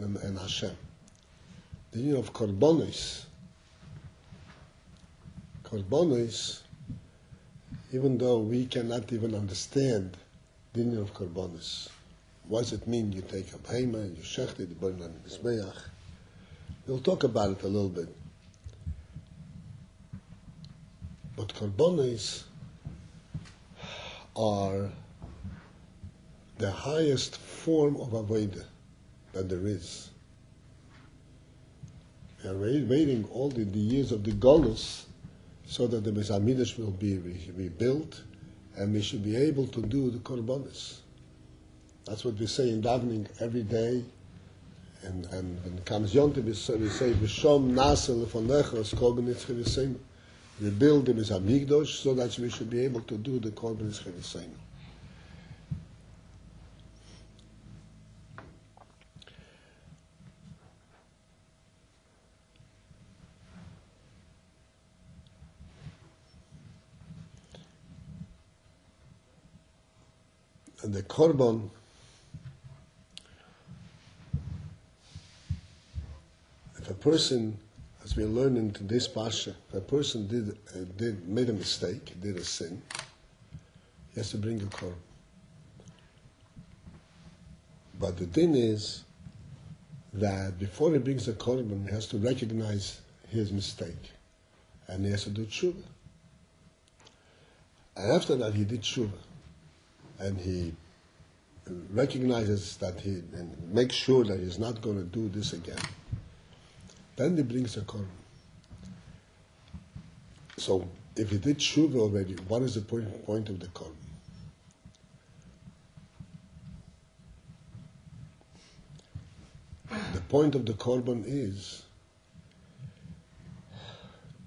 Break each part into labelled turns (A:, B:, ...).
A: and Hashem. The union of korbanos, even though we cannot even understand the union of korbanos. What does it mean? You take a behema, you shecht it, you burn it on the mizbeach. We'll talk about it a little bit. But korbanos are the highest form of avodah that there is. We are waiting all the years of the Golus so that the Beis HaMikdash will be rebuilt and we should be able to do the korbanos. That's what we say in davening every day. And when it comes Yom Tov, we say, V'shom nasa lefonecha es kol b'nitzchei v'seinu. We build the Beis HaMikdash so that we should be able to do the kol b'nitzchei v'seinu. And the korban, if a person, as we learn in today's parsha, if a person made a mistake, did a sin, he has to bring a korban. But the thing is that before he brings a korban, he has to recognize his mistake, and he has to do tshuva. And after that, he did tshuva. And he recognizes that and makes sure that he's not going to do this again. Then he brings a korban. So, if he did tshuva already, what is the point of the korban? The point of the korban is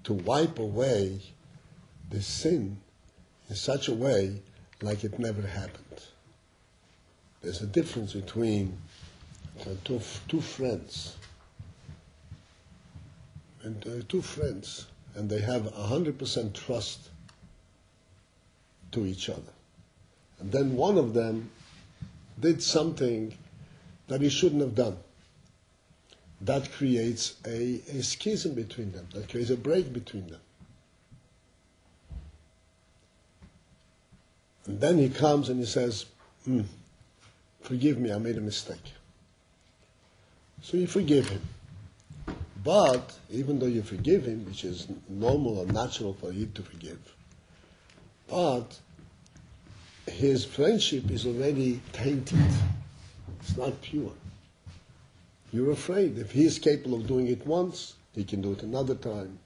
A: to wipe away the sin in such a way like it never happened. There's a difference between two friends. And and they have 100% trust to each other. And then one of them did something that he shouldn't have done. That creates a schism between them. That creates a break between them. And then he comes and he says, forgive me, I made a mistake. So you forgive him. But even though you forgive him, which is normal or natural for you to forgive, but his friendship is already tainted. It's not pure. You're afraid. If he is capable of doing it once, he can do it another time.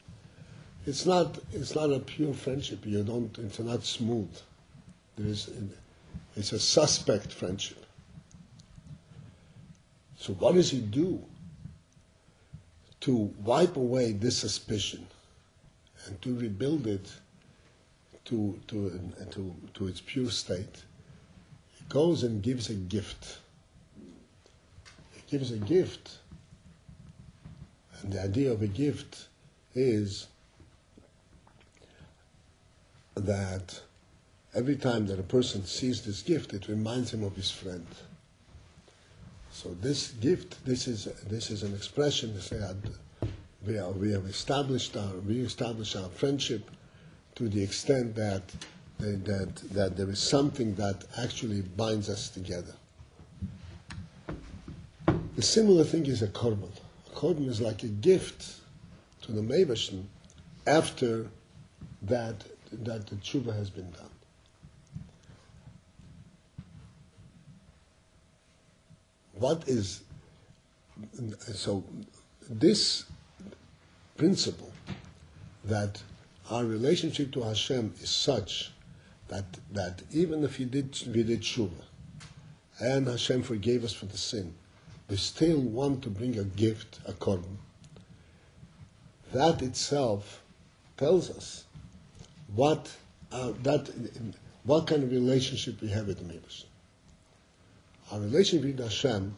A: It's not a pure friendship. It's not smooth. It's a suspect friendship. So what does he do to wipe away this suspicion and to rebuild it to its pure state? He goes and gives a gift. He gives a gift, and the idea of a gift is that every time that a person sees this gift, it reminds him of his friend. So this gift, this is an expression to say we have established our friendship to the extent that there is something that actually binds us together. The similar thing is a korban. A korban is like a gift to the Meibashim after that the tshuva has been done. So this principle that our relationship to Hashem is such that even if we did tshuva and Hashem forgave us for the sin, we still want to bring a gift, a korban. That itself tells us what kind of relationship we have with the Meibashim. Our relationship with Hashem,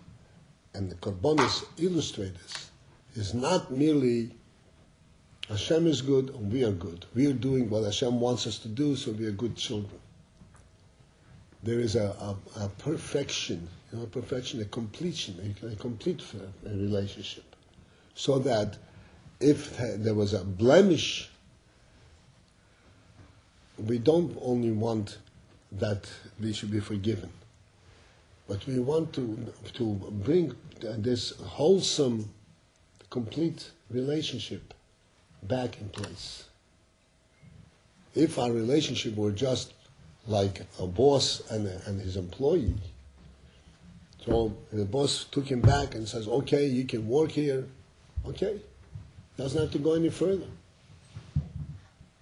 A: and the korbanos illustrate this, is not merely Hashem is good and we are good. We are doing what Hashem wants us to do, so we are good children. There is a perfection not perfection, a completion, a complete relationship. So that if there was a blemish, we don't only want that we should be forgiven, but we want to bring this wholesome, complete relationship back in place. If our relationship were just like a boss and his employee, so the boss took him back and says, okay, you can work here, okay, doesn't have to go any further.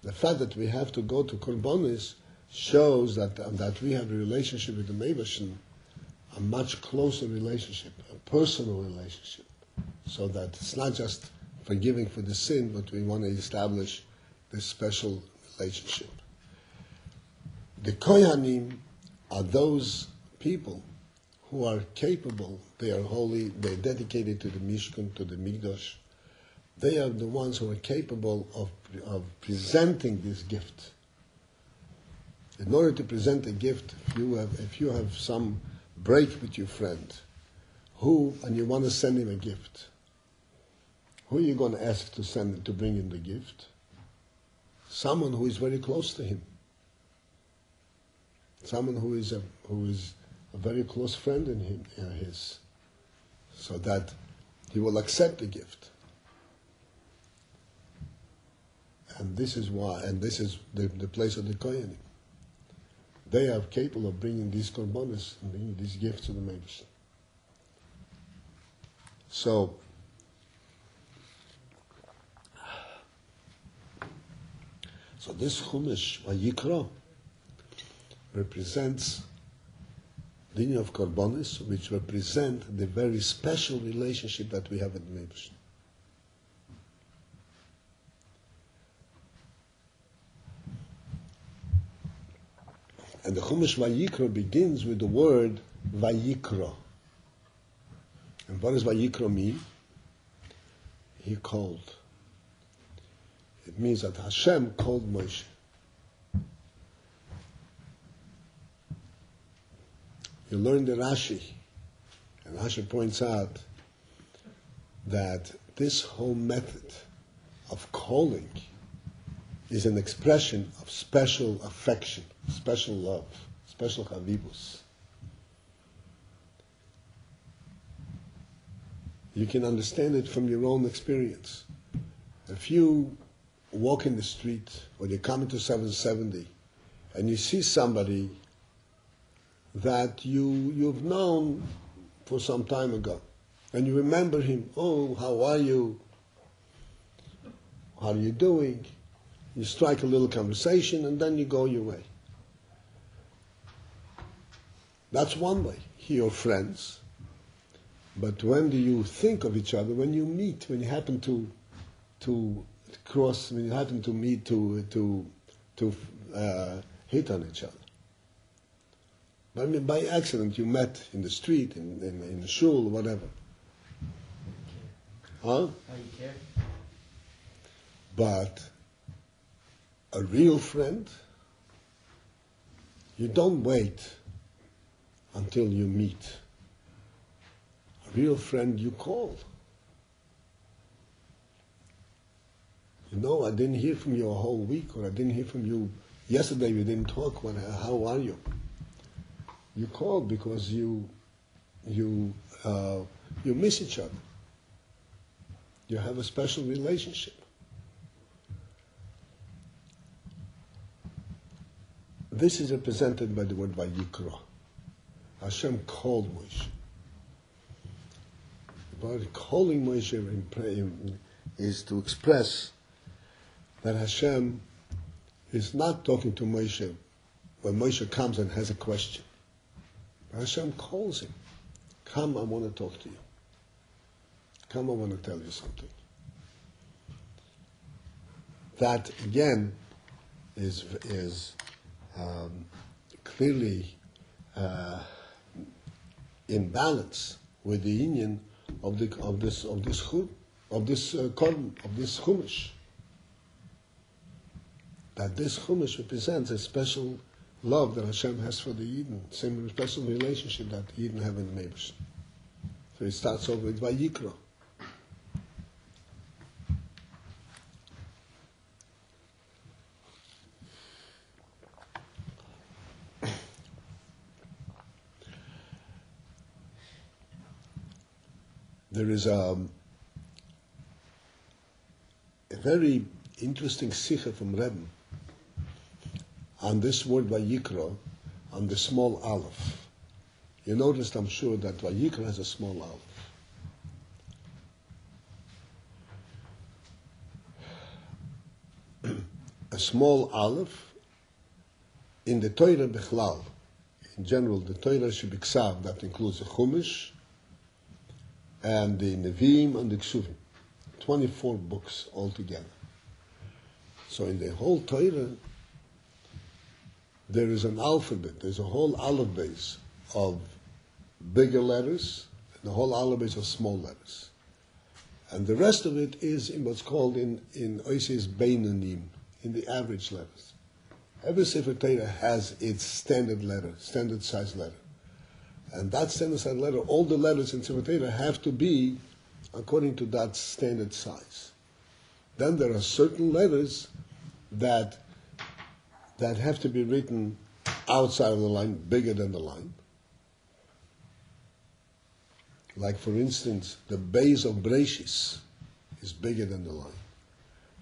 A: The fact that we have to go to Korbanos shows that we have a relationship with the Meibashin, a much closer relationship, a personal relationship, so that it's not just forgiving for the sin, but we want to establish this special relationship. The Kohanim are those people who are capable, they are holy, they're dedicated to the Mishkan, to the Mikdash. They are the ones who are capable of presenting this gift. In order to present a gift, if you have some break with your friend, and you want to send him a gift, who are you going to ask to bring him the gift? Someone who is very close to him. Someone who is a very close friend in his, so that he will accept the gift. And this is why, and this is the place of the Kohanim. They are capable of bringing these korbanos and bringing these gifts to the Meibashin. So this Chumash Vayikra represents the Din of Korbanos, which represent the very special relationship that we have with the Meibashin. And the Chumash Vayikra begins with the word Vayikra. And what does Vayikra mean? He called. It means that Hashem called Moshe. You learn the Rashi, and Rashi points out that this whole method of calling is an expression of special affection, special love, special chavibus. You can understand it from your own experience. If you walk in the street or you come into 770 and you see somebody that you've known for some time ago, and you remember him, oh, how are you? How are you doing? You strike a little conversation and then you go your way. That's one way. You're friends. But when do you think of each other? When you meet, when you happen to cross, when you happen to meet to hit on each other. I mean, by accident you met in the street, in the shul, whatever. Huh?
B: How you care?
A: But a real friend, you don't wait until you meet. A real friend you call. You know, I didn't hear from you a whole week, or I didn't hear from you yesterday, we didn't talk, how are you? You called because you miss each other. You have a special relationship. This is represented by the word Vayikra. Hashem called Moshe. But calling Moshe in prayer is to express that Hashem is not talking to Moshe when Moshe comes and has a question. Hashem calls him. Come, I want to talk to you. Come, I want to tell you something. That again is clearly in balance with the union of this Chumash. That this Chumash represents a special love that Hashem has for the Yidden, same special relationship that the Yidden have in the neighbors. So it starts off with Vayikra. There is a very interesting sikha from Rebbe on this word Vayikra, on the small aleph. You noticed, I'm sure, that Vayikra has a small aleph. A small aleph in the Torah Bechlal. In general, the Torah should be Tzav, that includes the Chumash, and the Nevi'im and the Ksuvim. 24 books altogether. So in the whole Torah, there is an alphabet, there's a whole aleph base of bigger letters, and a whole aleph base of small letters. And the rest of it is in what's called in Oises Beinanim, in the average letters. Every Sefer Torah has its standard letter, standard size letter. And that standard size letter, all the letters in Sefer Torah have to be according to that standard size. Then there are certain letters that have to be written outside of the line, bigger than the line. Like, for instance, the base of Breishis is bigger than the line.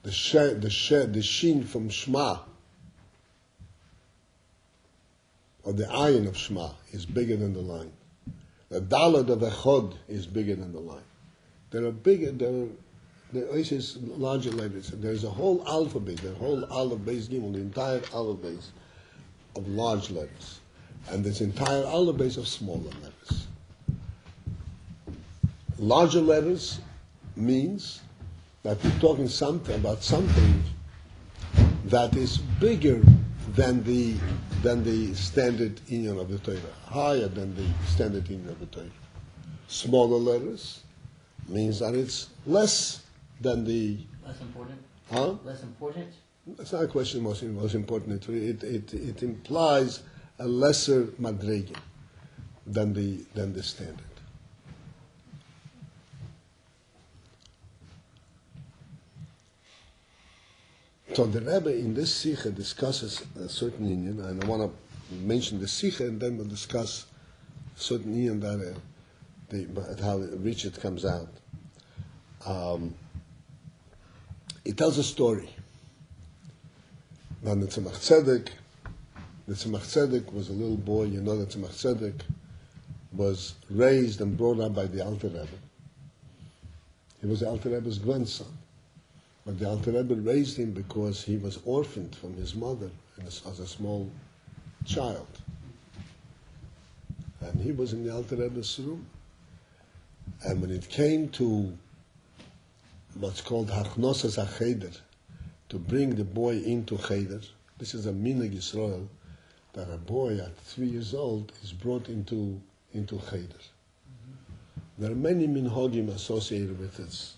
A: The shin from Shema, or the ayin of Shema, is bigger than the line. The dalad of Echod is bigger than the line. There are larger letters. There's a whole alphabet, the whole aleph base gimel, the entire aleph base of large letters. And there's entire aleph base of smaller letters. Larger letters means that we're talking about something that is bigger than the standard inyan of the Torah, higher than the standard inyan of the Torah. Smaller letters means that it's less than the...
B: Less important?
A: Huh?
B: Less important?
A: It's not a question most important. It implies a lesser madrega than the standard. So the Rebbe in this Sikha discusses a certain inyan, and I want to mention the Sikha, and then we'll discuss certain inyan that how Richard comes out. It tells a story. Now the Tzemach Tzedek was a little boy. You know that Tzemach Tzedek was raised and brought up by the Alter Rebbe. He was the Alter Rebbe's grandson. But the Alter Rebbe raised him because he was orphaned from his mother as a small child. And he was in the Alter Rebbe's room. And when it came to what's called Hachnosas HaCheder, to bring the boy into Cheder, this is a Minhag Yisrael, that a boy at 3 years old is brought into Cheder. Mm-hmm. There are many minhagim associated with this.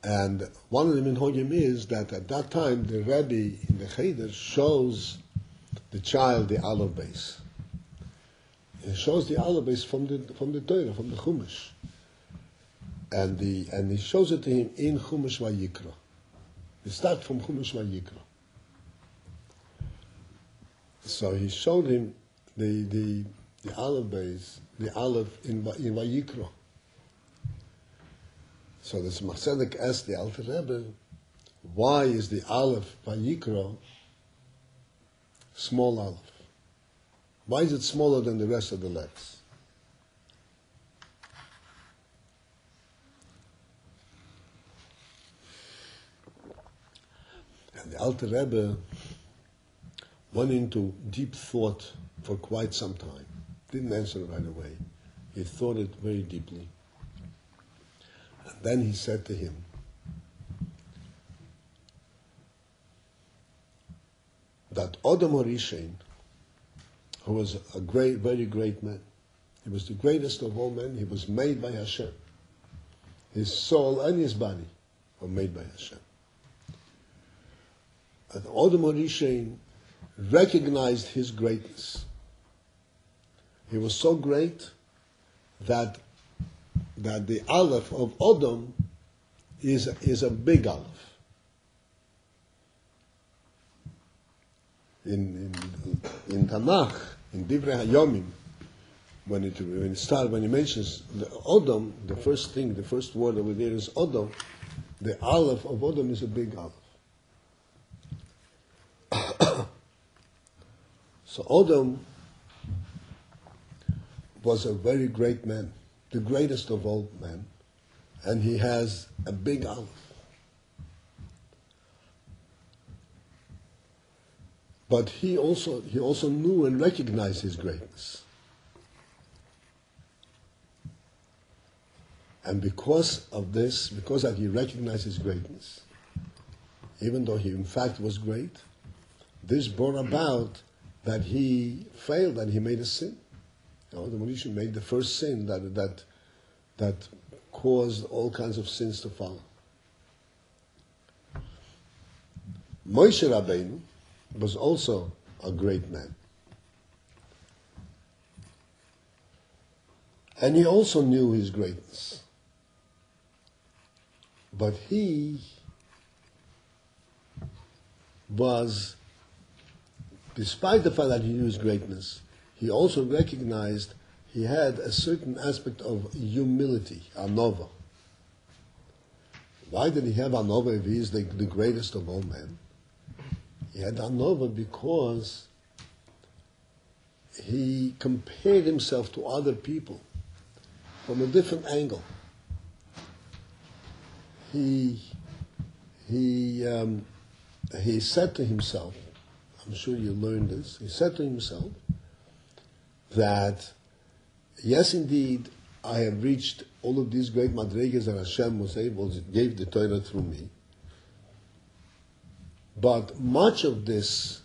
A: And one of the minhagim is that at that time the Rebbe in the Cheder shows the child the aleph base. He shows the aleph base from the Torah, from the Chumash, and he shows it to him in Chumash Vayikra. He starts from Chumash Vayikra. So he showed him the aleph base, the aleph in Vayikra. So the Tzemach Tzedek asked the Alter Rebbe, why is the aleph Vayikra small aleph? Why is it smaller than the rest of the letters? And the Alter Rebbe went into deep thought for quite some time. Didn't answer it right away. He thought it very deeply. And then he said to him, that Adam HaRishain, who was a great, very great man, he was the greatest of all men, he was made by Hashem. His soul and his body were made by Hashem. And Adam HaRishain recognized his greatness. He was so great that the Aleph of Odom is a big Aleph. In Tanakh, in Divrei Hayomim, when he mentions the Odom, the first word over there is Odom. The Aleph of Odom is a big Aleph. So Odom was a very great man, the greatest of all men, and he has a big Aleph. But he also knew and recognized his greatness. And because of this, because that he recognized his greatness, even though he in fact was great, this brought about that he failed and he made a sin. The Moshe made the first sin that caused all kinds of sins to follow. Moshe Rabbeinu was also a great man. And he also knew his greatness. But he was, despite the fact that he knew his greatness, he also recognized he had a certain aspect of humility, anova. Why did he have anova if he is the greatest of all men? He had anova because he compared himself to other people from a different angle. He said to himself, I'm sure you learned this, he said to himself that, yes, indeed, I have reached all of these great madrigas that Hashem gave the Torah through me. But much of this,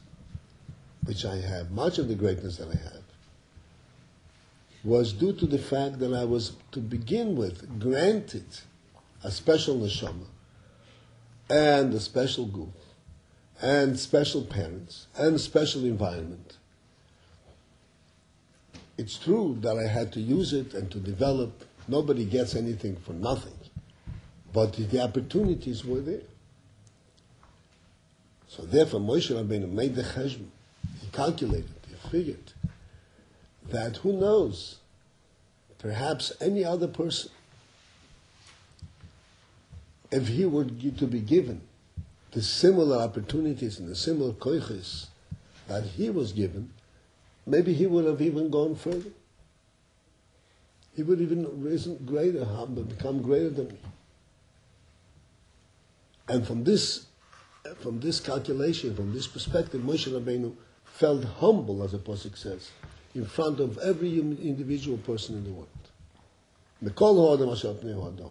A: which I have, much of the greatness that I have, was due to the fact that I was, to begin with, granted a special neshama, and a special goof, and special parents, and a special environment. It's true that I had to use it and to develop. Nobody gets anything for nothing. But the opportunities were there. So therefore, Moshe Rabbeinu made the cheshbon. He calculated, he figured that who knows, perhaps any other person, if he were to be given the similar opportunities and the similar koiches that he was given, maybe he would have even gone further. He would have even risen greater, become greater than me. And from this calculation, from this perspective, Moshe Rabbeinu felt humble, as the Pasuk says, in front of every individual person in the world. Mikol ha'adam asher pnei ha'adam.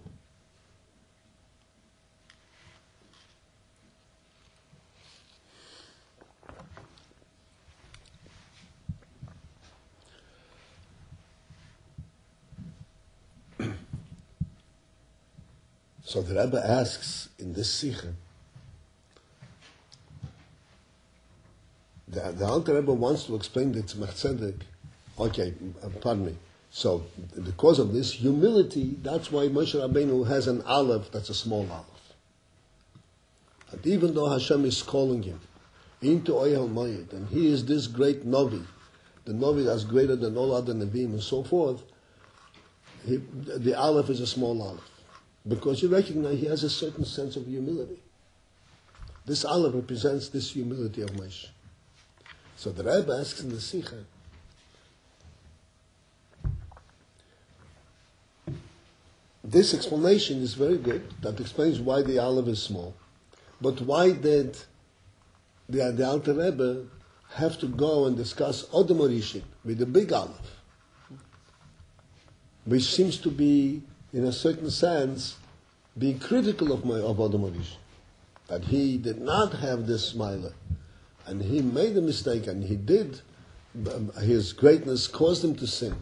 A: So the Rebbe asks in this Sikha, the Alter Rebbe wants to explain that Tzemach Tzedek, okay, pardon me. So because of this humility, that's why Moshe Rabbeinu has an Aleph that's a small Aleph. And even though Hashem is calling him into Oyel Moed, and he is this great Novi, the Novi that's greater than all other Nevi'im and so forth, the Aleph is a small Aleph. Because you recognize he has a certain sense of humility. This Aleph represents this humility of Moshe. So the Rebbe asks in the Sikha, this explanation is very good, that explains why the Aleph is small. But why did the Alter Rebbe have to go and discuss Odom Orishim with the big Aleph? Which seems to be, in a certain sense, being critical of Odom Orishim. That he did not have this smiler. And he made a mistake, and he did. His greatness caused him to sin.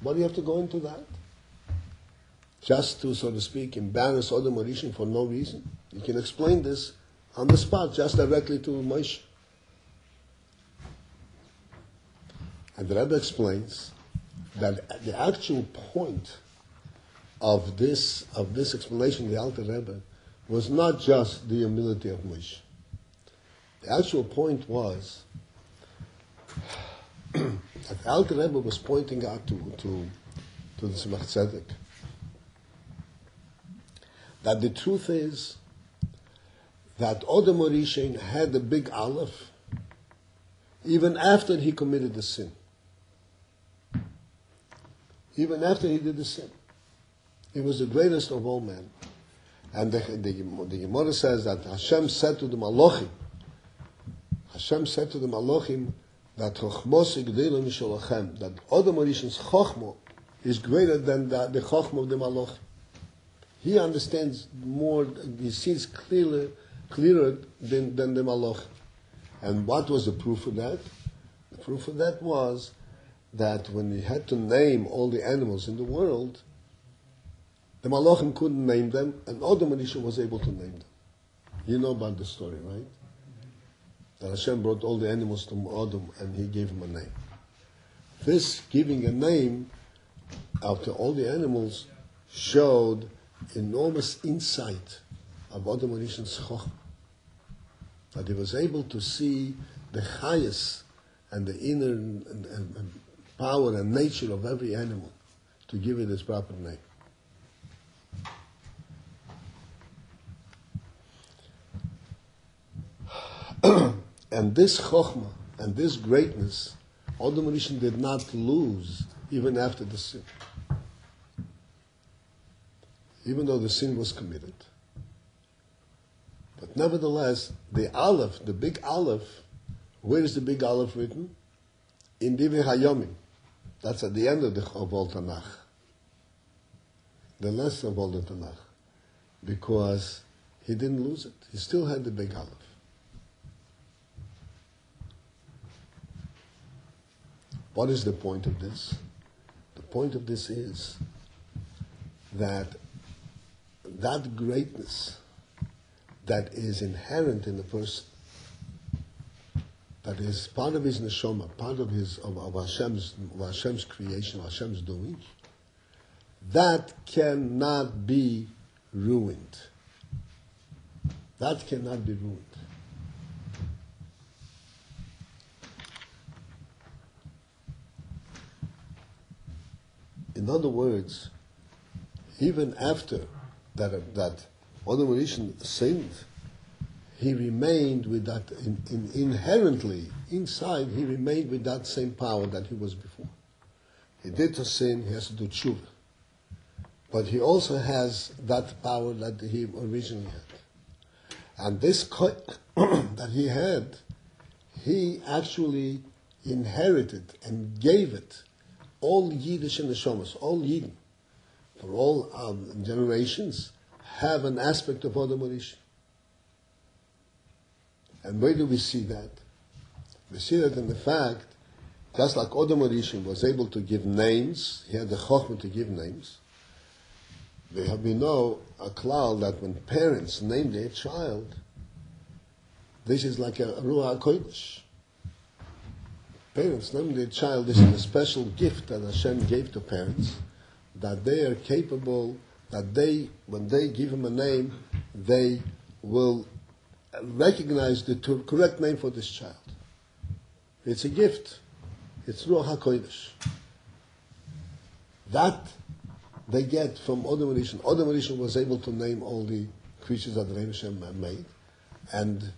A: Why do you have to go into that? Just to, so to speak, embarrass Odom Orishim for no reason? You can explain this on the spot, just directly to Moshe. And the Rebbe explains that the actual point of this explanation of the Alter Rebbe was not just the humility of Moshe. The actual point was that the Alter Rebbe was pointing out to the Tzemach Tzedek that the truth is that Odom Orishein had a big Aleph even after he committed the sin. Even after he did the sin. He was the greatest of all men. And the Gemara says that Hashem said to the Malachim that Chochmos Igdela Misholachem, that Odom Orishen's Chochmo is greater than the Chochmo of the Malachim. He understands more, he sees clearer than the Malachim. And what was the proof of that? The proof of that was that when he had to name all the animals in the world, the Malachim couldn't name them, and Odom Orishen was able to name them. You know about the story, right? That Hashem brought all the animals to Odom, and he gave him a name. This giving a name after all the animals showed enormous insight of Odom Orishen's Chochmah. That he was able to see the chayas and the inner and power and nature of every animal to give it its proper name. And this chokhmah and this greatness, Odom Orishen did not lose even after the sin. Even though the sin was committed. But nevertheless, the Aleph, the big Aleph, where is the big Aleph written? In Divrei Hayomim. That's at the end of all Tanakh. The less of all the Tanakh. Because he didn't lose it. He still had the big Aleph. What is the point of this? The point of this is that greatness that is inherent in the person, that is part of his neshama, part of Hashem's creation, Hashem's doing, that cannot be ruined. That cannot be ruined. In other words, even after that Odom Orishen sinned, he remained with that, inherently, inside, he remained with that same power that he was before. He did to sin, he has to do tshuva. But he also has that power that he originally had. And this that he had, he actually inherited and gave it. All Yiddish and Neshomas, all Yidden, for all generations, have an aspect of Odom Orishen. And where do we see that? We see that in the fact, just like Odom Orishen was able to give names, he had the chokhmah to give names. We know a klal that when parents name their child, this is like a Ruach HaKodesh. Parents name their child, this is a special gift that Hashem gave to parents, that they are capable, that they, when they give him a name, they will recognize the correct name for this child. It's a gift. It's Ruach HaKodesh. That they get from Odom Orishen. Odom Orishen was able to name all the creatures that the Rebbe Hashem made, and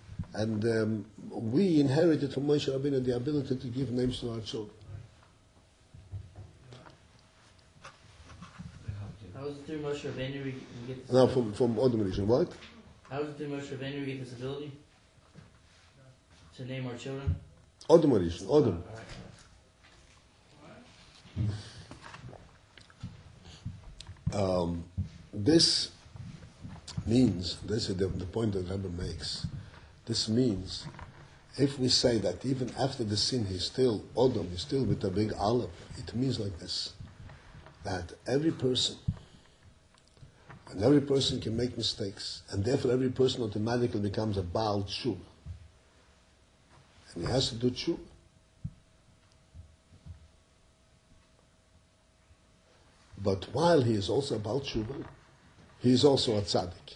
A: we inherited from Moshe Rabbeinu the ability to give names to our children.
B: How was it through Moshe Rabbeinu we get this
A: Now,
B: ability?
A: from Odom Orishen, what?
B: How was it through Moshe Rabbeinu we get this ability to name our children?
A: Odom Orishen, Odom. This means, this is the point that Rebbe makes, this means, if we say that even after the sin he's still Odom, he's still with a big Aleph, it means like this, that every person, and every person can make mistakes, and therefore every person automatically becomes a Baal Tshuva. And he has to do Tshuva. But while he is also a Baal Tshuva, he is also a tzaddik.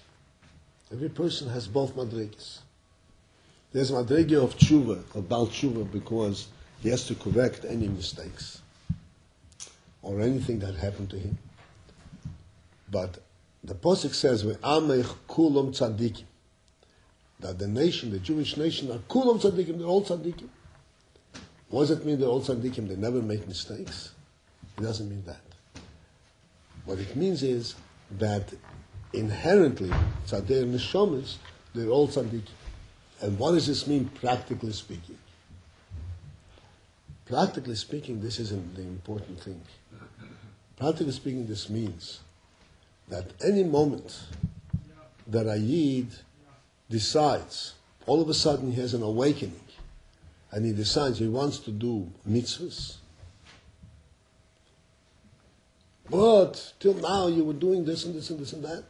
A: Every person has both madrigas. There's a madriga of tshuva, of Baal Tshuva, because he has to correct any mistakes or anything that happened to him. But the Pasuk says, "Ve'amech kulom tzaddikim," that the nation, the Jewish nation, are kulom tzaddikim, they're all tzaddikim. What does it mean they're all tzaddikim? They never make mistakes? It doesn't mean that. What it means is that inherently, tzaddik neshamas, they're all tzaddikim. And what does this mean, practically speaking? Practically speaking, this isn't the important thing. Practically speaking, this means that any moment that a Yid decides, all of a sudden he has an awakening, and he decides he wants to do mitzvahs, but till now you were doing this and this and this and that,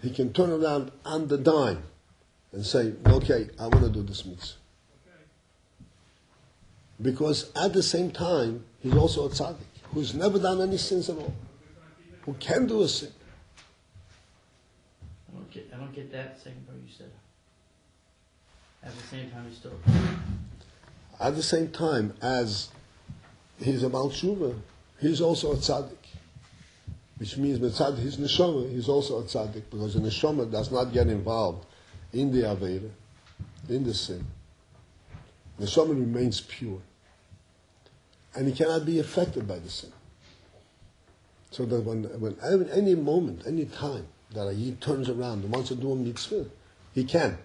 A: he can turn around on the dime and say, okay, I want to do this mitzvah. Because at the same time, he's also a tzaddik, who's never done any sins at all, who can do a sin.
B: I don't get that second part you said. At the same time, he's still.
A: At the same time as he's a Baal Tshuva, he's also a tzaddik. Which means with his neshama, he's also a tzaddik, because the neshama does not get involved in the Aveira, in the sin. The neshama remains pure. And he cannot be affected by the sin. So that when any moment, any time that a Yid turns around and wants to do a mitzvah, he can.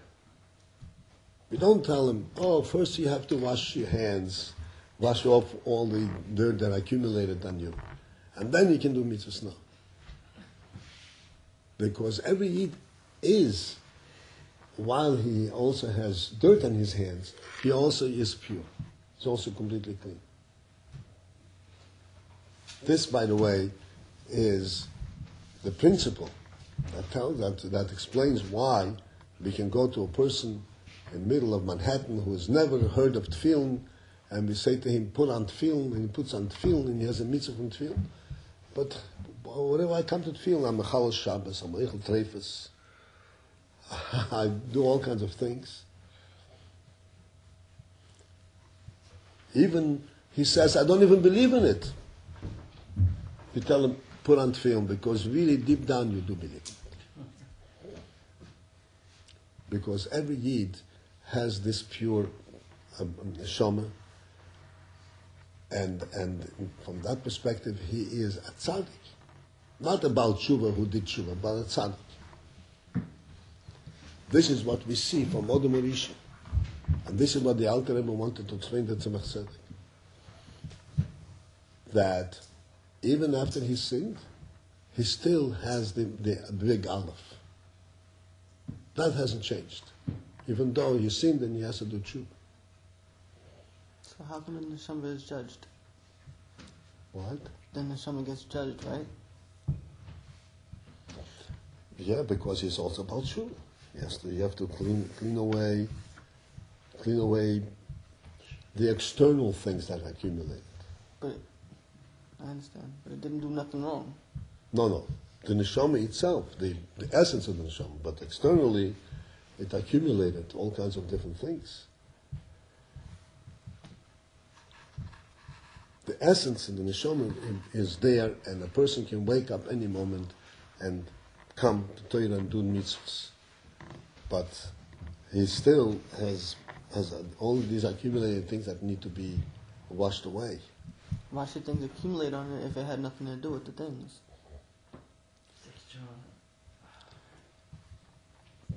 A: We don't tell him, oh, first you have to wash your hands, wash off all the dirt that accumulated on you, and then you can do mitzvahs now. Because every Yid is, while he also has dirt on his hands, he also is pure. He's also completely clean. This, by the way, is the principle that explains why we can go to a person in the middle of Manhattan who has never heard of tefillin, and we say to him, put on tefillin, and he puts on tefillin, and he has a mitzvah from tefillin. But whenever I come to tefillin, I'm a Chal Shabbos, I'm a Eichel Treifus, I do all kinds of things. Even, he says, I don't even believe in it. You tell him, put on tefillin, because really deep down you do believe it. Because every Yid has this pure neshama, and from that perspective he is a tzaddik. Not a Baal Tshuva who did tshuva, but a tzaddik. This is what we see from Odom Rishon. And this is what the Alter Rebbe wanted to explain to Tzemach Tzedek. That even after he sinned, he still has the big Aleph. That hasn't changed. Even though he sinned and he has to do tshuva.
C: So how come the neshama is judged?
A: What?
C: The neshama gets judged, right?
A: Yeah, because he's also about tshuva. You have to clean away the external things that accumulate.
C: But I understand. But it didn't do nothing wrong.
A: No. The neshama itself, the essence of the neshama, but externally it accumulated all kinds of different things. The essence of the neshama is there, and a person can wake up any moment and come to Torah and do mitzvahs. But he still has all these accumulated things that need to be washed away.
C: Why should things accumulate on it if it had nothing to do with the things?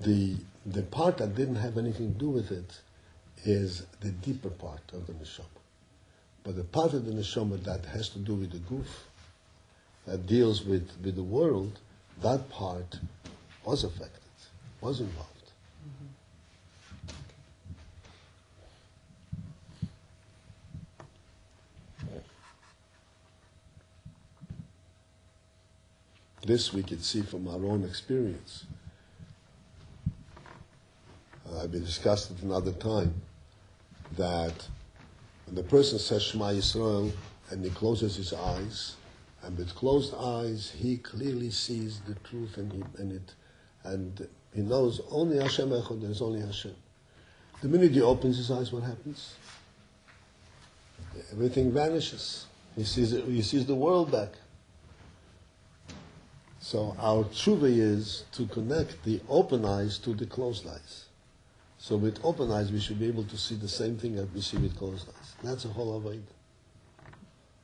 A: The part that didn't have anything to do with it is the deeper part of the neshama. But the part of the neshama that has to do with the guf, that deals with the world, that part was affected, was involved. This we can see from our own experience. We discussed it another time, that when the person says Shema Yisrael and he closes his eyes And with closed eyes, he clearly sees the truth, and he knows only Hashem Echad. There is only Hashem. The minute he opens his eyes, what happens? Everything vanishes. He sees the world back. So our tshuva is to connect the open eyes to the closed eyes. So with open eyes, we should be able to see the same thing that we see with closed eyes. That's a whole avodah.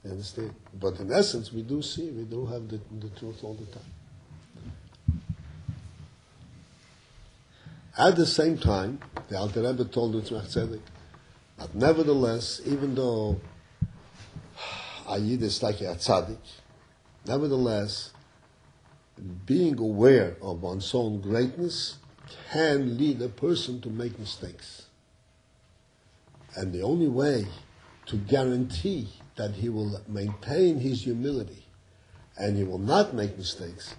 A: You understand? But in essence, we do have the truth all the time. At the same time, the Alter Rebbe told the Tzemach Tzedek, but nevertheless, even though a Yid is like a tzaddik, nevertheless, being aware of one's own greatness can lead a person to make mistakes. And the only way to guarantee that he will maintain his humility and he will not make mistakes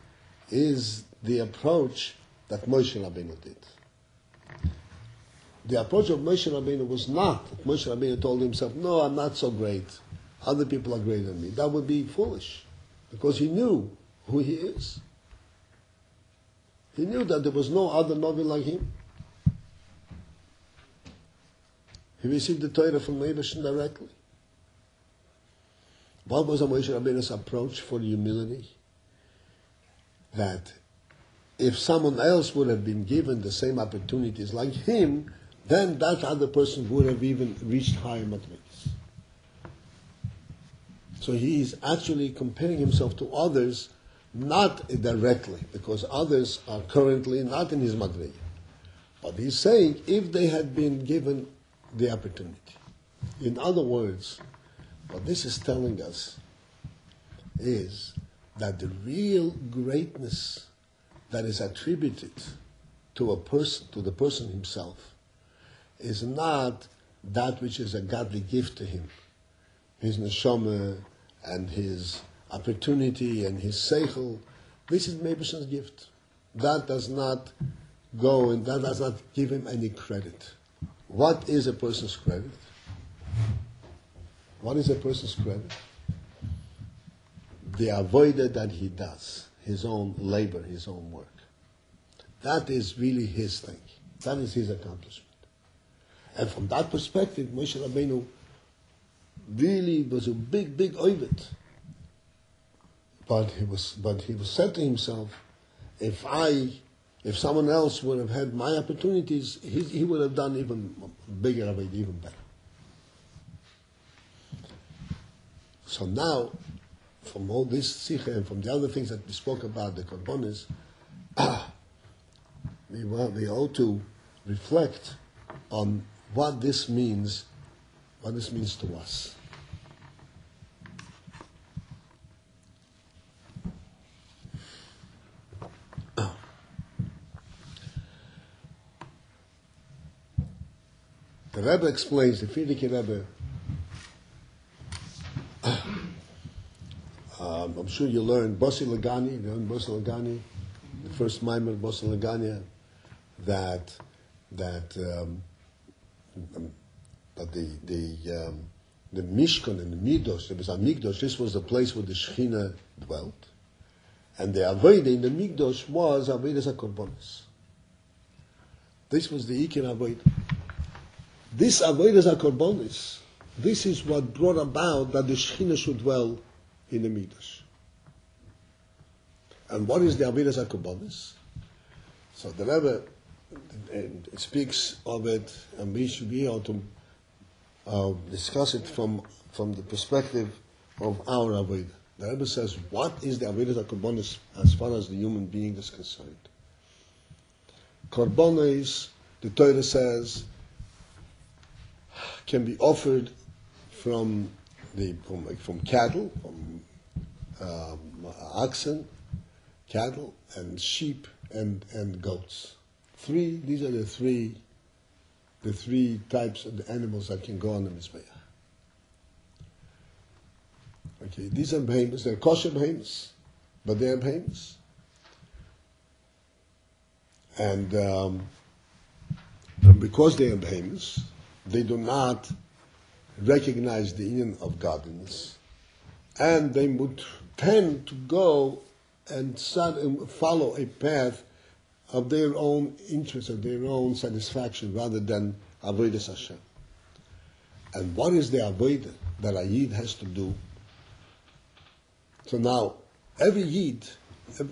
A: is the approach that Moshe Rabbeinu did. The approach of Moshe Rabbeinu was not that Moshe Rabbeinu told himself, no, I'm not so great. Other people are greater than me. That would be foolish, because he knew who he is. He knew that there was no other Navi like him. He received the Torah from Eibushan directly. What was Moshe Rabbeinu's approach for humility? That if someone else would have been given the same opportunities like him, then that other person would have even reached higher madrigas. So he is actually comparing himself to others, not directly, because others are currently not in his madriga. But he's saying if they had been given the opportunity. In other words, what this is telling us is that the real greatness that is attributed to a person, to the person himself, is not that which is a godly gift to him, his neshama and his opportunity and his seichel. This is Meibushan's gift. That does not go and that does not give him any credit. What is a person's credit? What is a person's credit? The avodah that he does, his own labor, his own work. That is really his thing. That is his accomplishment. And from that perspective, Moshe Rabbeinu really was a big oived. But he was said to himself, if someone else would have had my opportunities, he would have done even bigger avodah, even better. So now, from all this sikha and from the other things that we spoke about, the korbanos, we ought to reflect on what this means to us. The Rebbe explains, the Frierdiker Rebbe, I'm sure you learned Bossi Lagani, the first Maimer Bossi Lagani, that the Mishkan and the Midos, there was a Mikdosh, this was the place where the Shechina dwelt, and the Avodah in the Mikdosh was Avodah HaKorbanos. This was the Ikir Avodah. This Avodah HaKorbanos, this is what brought about that the Shechina should dwell in the Mikdash. And what is the Avodah HaKorbanos? So the Rebbe speaks of it, and we should be able to discuss it from the perspective of our Avodah. The Rebbe says, what is the Avodah HaKorbanos as far as the human being is concerned? Korbanos, the Torah says, can be offered from cattle, from oxen, cattle, and sheep and goats. These are the three types of the animals that can go on the Mizbeach. Okay, these are behemoths. They're kosher behemoths, but they're behemoths. And because they are behemoths, they do not recognize the union of godliness, and they would tend to go and start and follow a path of their own interest, of their own satisfaction, rather than avodas Hashem. And what is the avodah that a yid has to do? So now, every yid,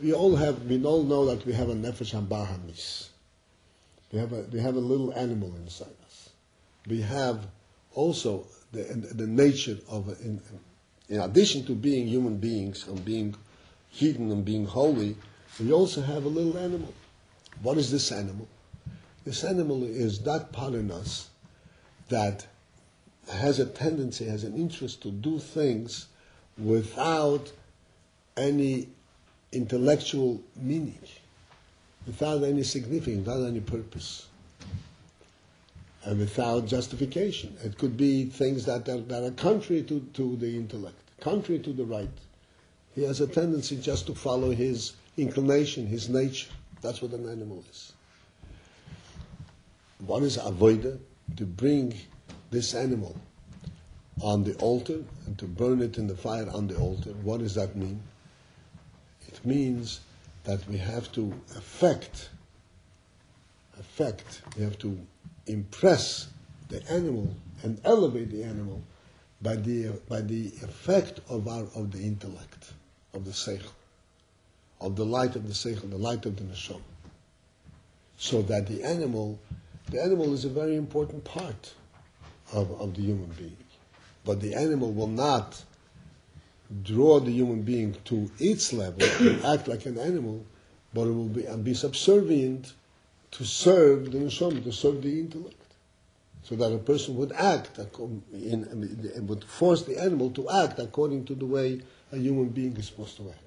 A: we all know that we have a nefesh habahamis. We have a little animal inside us. We have also the nature of, in addition to being human beings and being hidden and being holy, we also have a little animal. What is this animal? This animal is that part in us that has a tendency, has an interest to do things without any intellectual meaning, without any significance, without any purpose, and without justification. It could be things that are contrary to the intellect, contrary to the right. He has a tendency just to follow his inclination, his nature. That's what an animal is. What is avodah? To bring this animal on the altar and to burn it in the fire on the altar. What does that mean? It means that we have to we have to impress the animal and elevate the animal by the effect of the intellect, of the seichel, of the light of the seichel, the light of the neshama. So that the animal is a very important part of the human being. But the animal will not draw the human being to its level, to act like an animal, but it will be subservient to serve the neshama, to serve the intellect. So that a person would act, would force the animal to act according to the way a human being is supposed to act.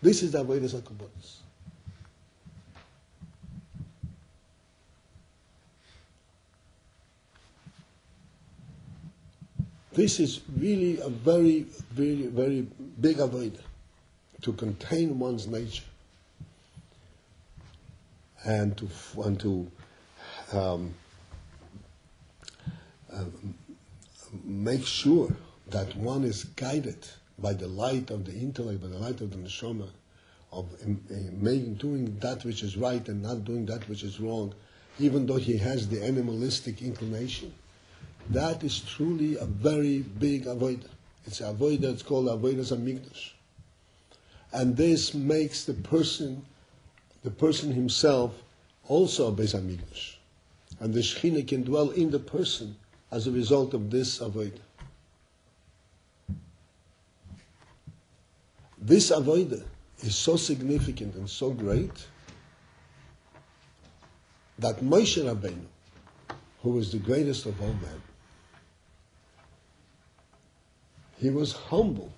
A: This is the avodas hakadosh. This is really a very, very, very big avodah, to contain one's nature and to make sure that one is guided by the light of the intellect, by the light of the neshama, of doing that which is right and not doing that which is wrong, even though he has the animalistic inclination. That is truly a very big avodah. It's a avodah, it's called avodas hamikdash. And this makes the person himself also a beis hamikdash. And the Shekhinah can dwell in the person as a result of this avodah. This avodah is so significant and so great that Moshe Rabbeinu, who was the greatest of all men, he was humble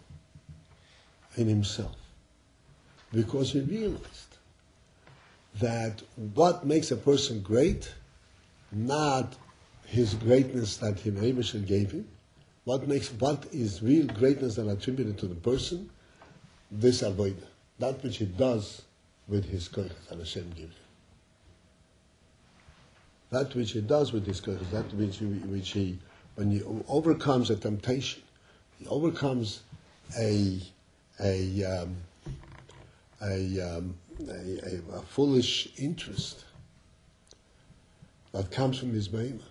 A: in himself because he realized that what makes a person great, not his greatness that the Eibusher gave him, what is real greatness that attributed to the person, this avodah, that which he does with his koyches that Hashem gives him. That which he does with his koyches, that which he, when he overcomes a temptation, he overcomes a foolish interest that comes from his behemoth,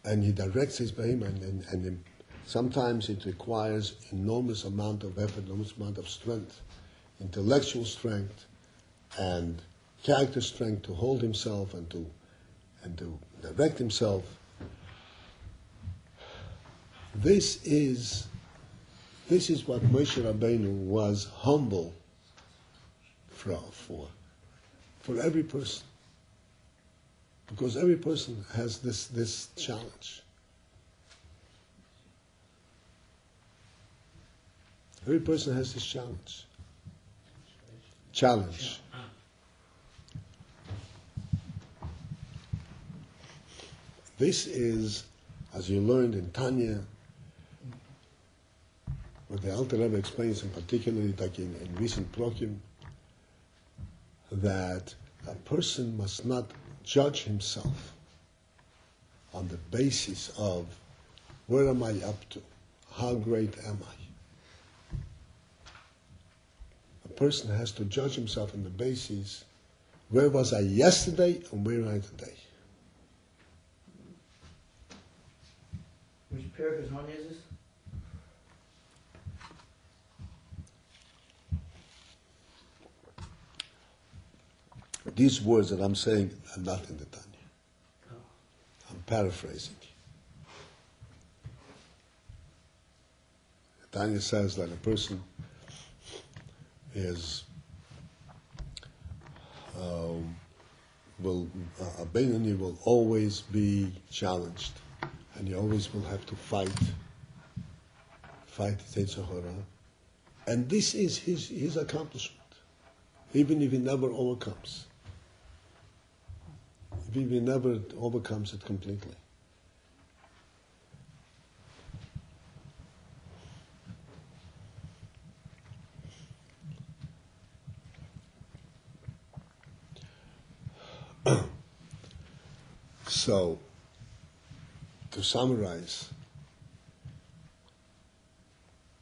A: and he directs his behemoth, and sometimes it requires enormous amount of effort, enormous amount of strength, intellectual strength, and character strength to hold himself and to direct himself. This is what Moshe Rabbeinu was humble for every person, because every person has this challenge. Every person has this challenge. This is, as you learned in Tanya, what the Alter Rebbe explains, and particularly like in recent Prokim, that a person must not judge himself on the basis of where am I up to, how great am I. person has to judge himself on the basis, where was I yesterday and where am I today?
B: Which paragraph one is this?
A: These words that I'm saying are not in the Tanya.
B: Oh.
A: I'm paraphrasing. The Tanya says that a person is a Beinoni will always be challenged, and he always will have to fight Yetzer Hara, and this is his accomplishment, even if he never overcomes. If he never overcomes it completely. So, to summarize,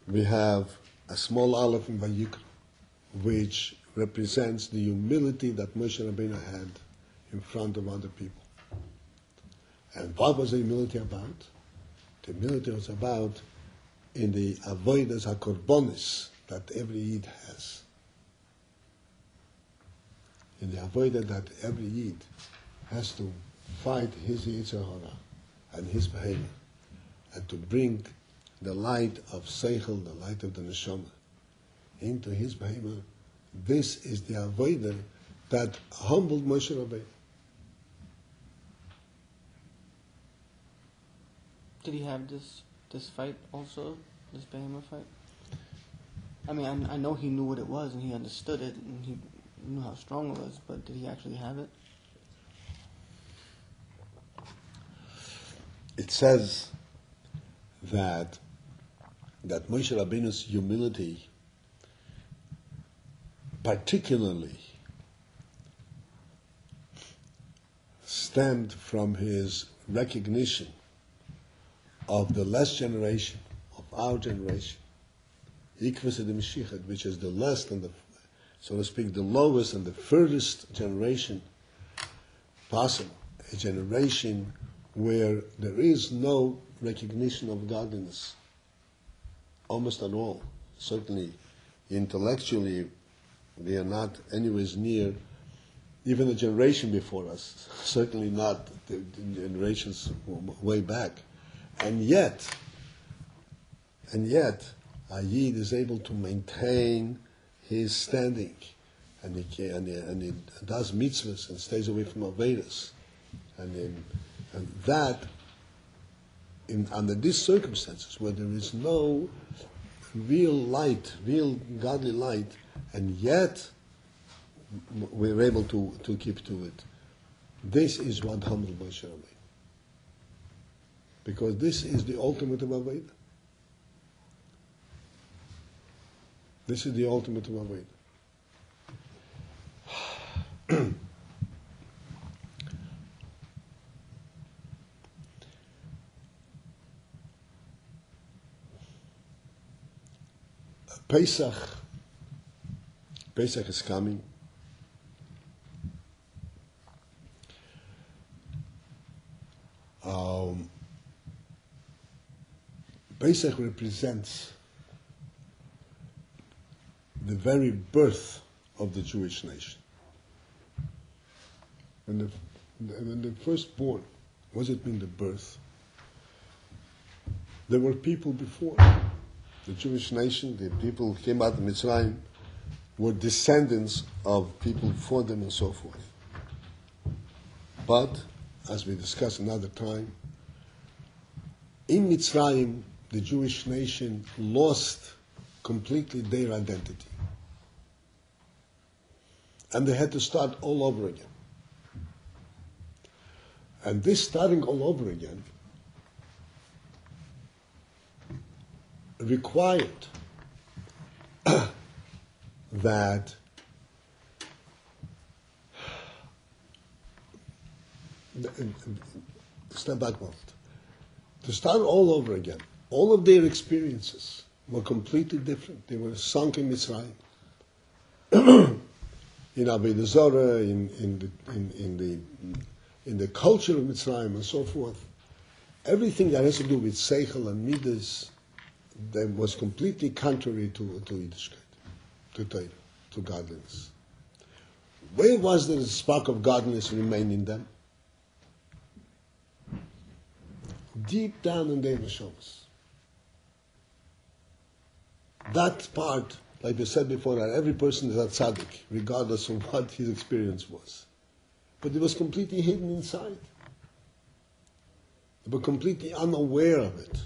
A: we have a small aleph in Vayikra, which represents the humility that Moshe Rabbeinu had in front of other people. And what was the humility about? The humility was about in the avodas hakorbonis that every Yid has. In the avodah that every Yid has to fight his Yetzer Hara and his behavior, and to bring the light of Seichel, the light of the Neshama, into his behavior. This is the avodah that humbled Moshe Rabbeinu.
C: Did he have this fight also, this behemoth fight? I mean, I know he knew what it was and he understood it and he knew how strong it was, but did he actually have it?
A: It says that Moshe Rabbeinu's humility particularly stemmed from his recognition of the last generation, of our generation, Ikvus de Meshichet, which is the last and the, so to speak, the lowest and the furthest generation possible, a generation where there is no recognition of godliness, almost at all. Certainly, intellectually, we are not anyways near even the generation before us, certainly not the generations way back. And yet, a Yid is able to maintain his standing, and he does mitzvahs and stays away from avedas, and that, under these circumstances where there is no real light, real godly light, and yet we're able to keep to it. This is what humbled Moshe Rabbeinu. Because this is the ultimate of Aveda. This is the ultimate of Aveda. Pesach is coming. Pesach represents the very birth of the Jewish nation. When the firstborn, what does it mean, the birth? There were people before. The Jewish nation, the people who came out of Mitzrayim, were descendants of people before them and so forth. But, as we discussed another time, in Mitzrayim, the Jewish nation lost completely their identity. And they had to start all over again. And this starting all over again required that step back a moment. To start all over again, all of their experiences were completely different. They were sunk in Mitzrayim. in Avodah Zarah, in the culture of Mitzrayim and so forth, everything that has to do with Seichel and Midas, that was completely contrary to Yiddishkeit, to Torah, to godliness. Where was the spark of godliness remain in them? Deep down in their neshamas. That part, like we said before, that every person is a tzaddik, regardless of what his experience was. But it was completely hidden inside. They were completely unaware of it.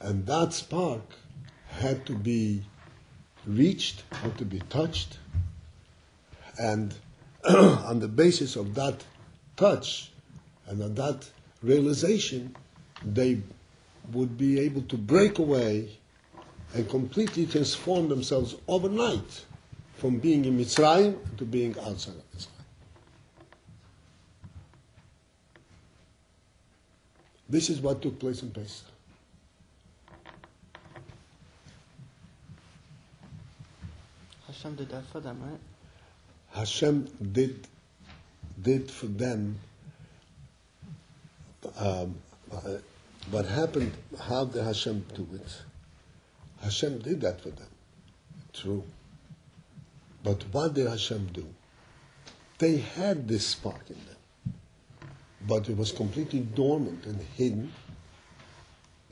A: And that spark had to be reached, had to be touched, and on the basis of that touch and of that realization, they would be able to break away and completely transform themselves overnight from being in Mitzrayim to being outside of Mitzrayim. This is what took place in Pesach.
C: Hashem did that for them, right?
A: Hashem did for them what happened. How did Hashem do it? Hashem did that for them. True. But what did Hashem do? They had this spark in them, but it was completely dormant and hidden.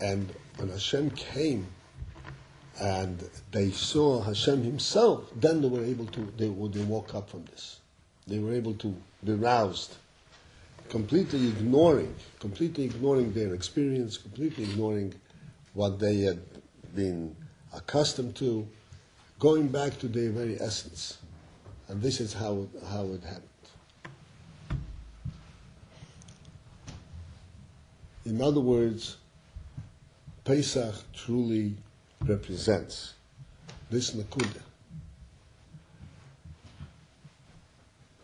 A: And when Hashem came and they saw Hashem Himself, then they were able to, they woke up from this. They were able to be roused, completely ignoring their experience, completely ignoring what they had been accustomed to, going back to their very essence. And this is how it happened. In other words, Pesach truly represents this nakuda,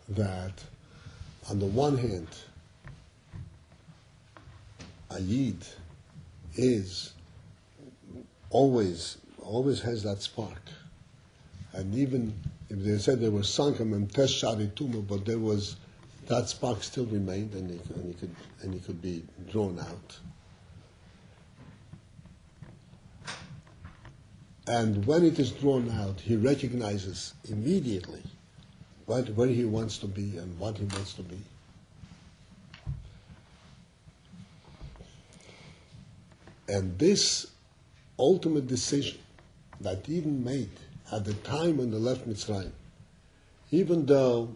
A: that on the one hand, a Yid is always has that spark. And even if they said they were sunken memtesh shari tuma, but there was that spark still remained, and he could be drawn out. And when it is drawn out, he recognizes immediately where he wants to be and what he wants to be. And this ultimate decision that Eden made at the time when they left Mitzrayim, even though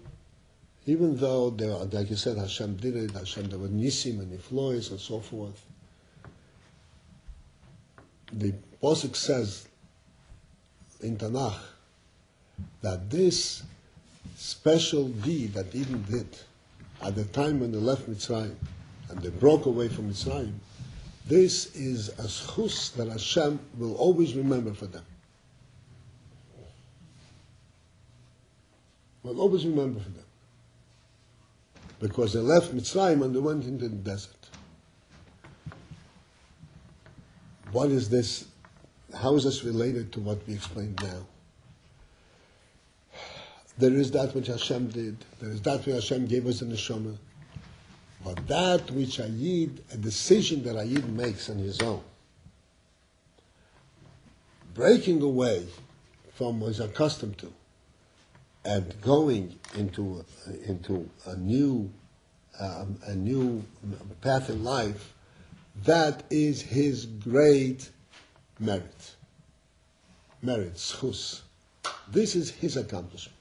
A: there, like you said, Hashem did it, there were Nisim and Niflois and so forth, the Pasuk says in Tanakh that this special deed that Eden did at the time when they left Mitzrayim and they broke away from Mitzrayim, this is a schus that Hashem will always remember for them. Will always remember for them. Because they left Mitzrayim and they went into the desert. What is this? How is this related to what we explained now? There is that which Hashem did. There is that which Hashem gave us in the neshama. But that which a decision that a Yid makes on his own, breaking away from what he's accustomed to, and going into a new path in life, that is his great merit. Merit, schus. This is his accomplishment.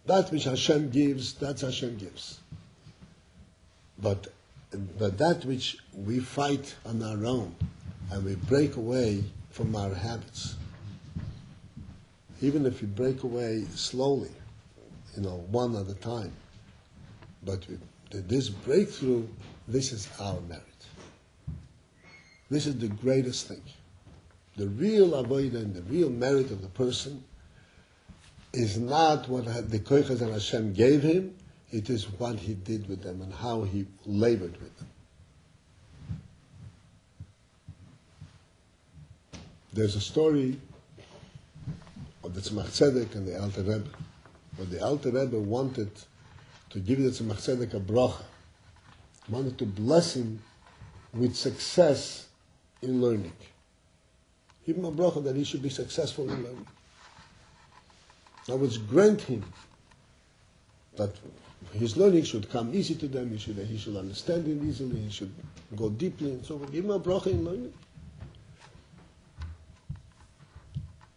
A: That which Hashem gives, that's Hashem gives. But that which we fight on our own, and we break away from our habits, even if we break away slowly, one at a time, but this breakthrough, this is our merit. This is the greatest thing. The real avodah and the real merit of the person is not what the koiches that Hashem gave him, it is what he did with them and how he labored with them. There's a story of the Tzemach Tzedek and the Alter Rebbe, where the Alter Rebbe wanted to give the Tzemach Tzedek a bracha, wanted to bless him with success in learning. Give him a bracha that he should be successful in learning. That would grant him that his learning should come easy to them, he should understand it easily, he should go deeply, and so on. Give him a bracha in learning.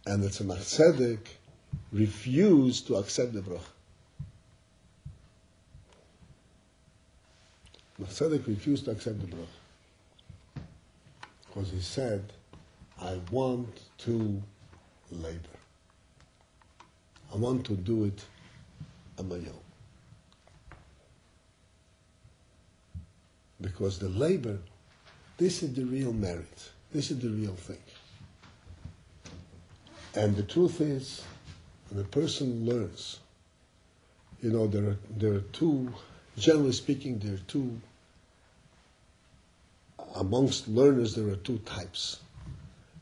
A: And the Tzemach Tzedek refused to accept the bracha. Tzemach Tzedek refused to accept the bracha because he said, I want to labor. I want to do it on my own. Because the labor, this is the real merit. This is the real thing. And the truth is, when a person learns, there are two, generally speaking, there are two, amongst learners there are two types.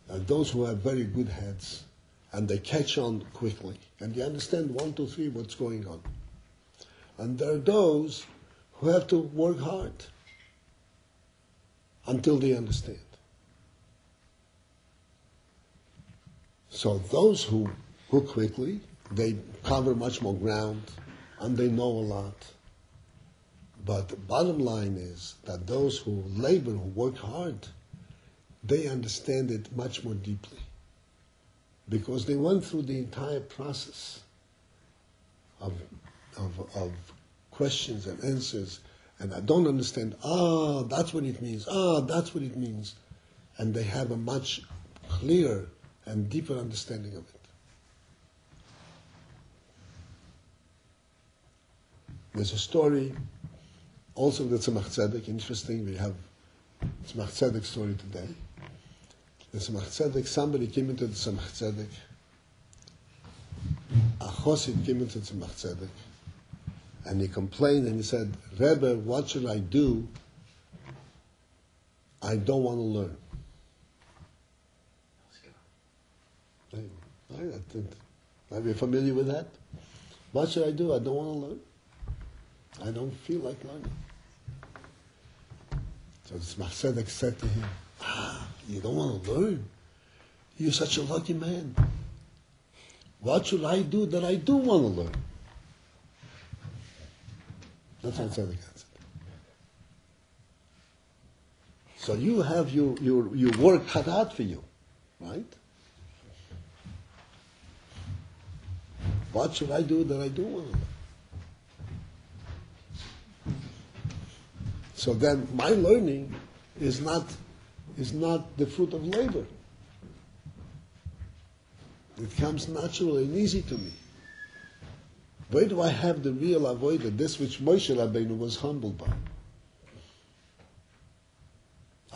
A: Those who have very good heads, and they catch on quickly, and they understand 1, 2, 3 what's going on. And there are those who have to work hard until they understand. So those who quickly, they cover much more ground, and they know a lot. But the bottom line is that those who labor, who work hard, they understand it much more deeply. Because they went through the entire process of questions and answers, and I don't understand, that's what it means, that's what it means. And they have a much clearer and deeper understanding of it. There's a story, also the Tzemach Tzedek, interesting, we have Tzemach Tzedek story today. The Tzemach Tzedek, somebody came into the Tzemach Tzedek, a Chosid came into the Tzemach Tzedek, and he complained and he said, Rebbe, what should I do? I don't want to learn. Are you familiar with that? What should I do? I don't want to learn. I don't feel like learning. So the Tzemach Tzedek said to him, you don't want to learn? You're such a lucky man. What should I do that I do want to learn? That's what Tzedek answered. So you have your work cut out for you, right? What should I do that I do want to learn? So then my learning is not the fruit of labor. It comes naturally and easy to me. Where do I have the real avodah, this which Moshe Rabbeinu was humbled by?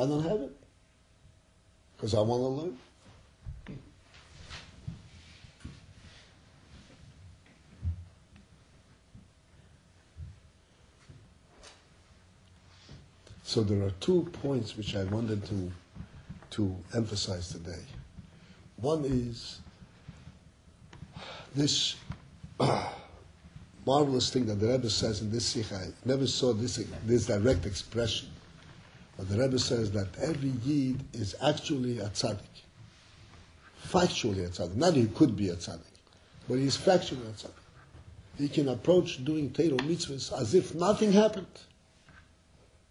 A: I don't have it. Because I want to learn. So there are 2 points which I wanted to emphasize today. One is this marvelous thing that the Rebbe says in this Sikha. I never saw this direct expression. But the Rebbe says that every Yid is actually a tzaddik. Factually a tzaddik. Not he could be a tzaddik, but he is factually a tzaddik. He can approach doing Torah mitzvahs as if nothing happened.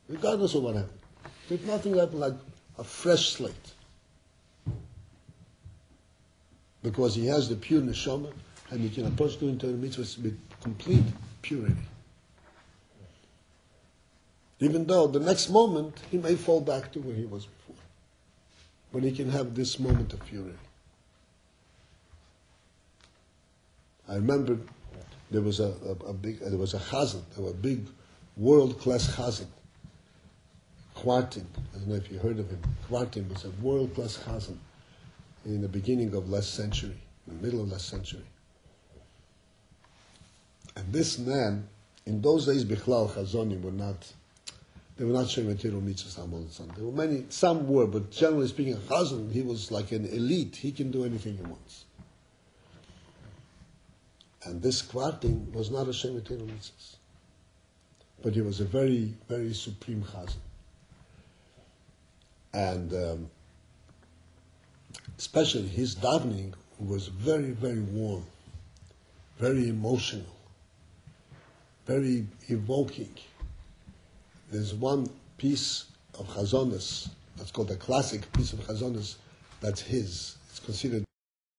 A: Regardless of what happened. If nothing happened, like a fresh slate. Because he has the pure neshama, and he can approach doing Torah mitzvahs with complete purity. Even though the next moment, he may fall back to where he was before. But he can have this moment of purity. I remember there was a chazan, there was a big world-class chazan. Kwartin, I don't know if you heard of him. Kwartin was a world-class chazan in the beginning of last century, in the middle of last century. And this man, in those days, Bichlal Chazonim were not They were not Shemitero Mitzvahs all the time. There were many, some were, but generally speaking, Chazan, he was like an elite. He can do anything he wants. And this kvarting was not a Shemitero Mitzvahs. But he was a very, very supreme Chazan. And especially his davening was very, very warm, very emotional, very evoking. There's one piece of Chazonis, that's called a classic piece of Chazonis, that's his. It's considered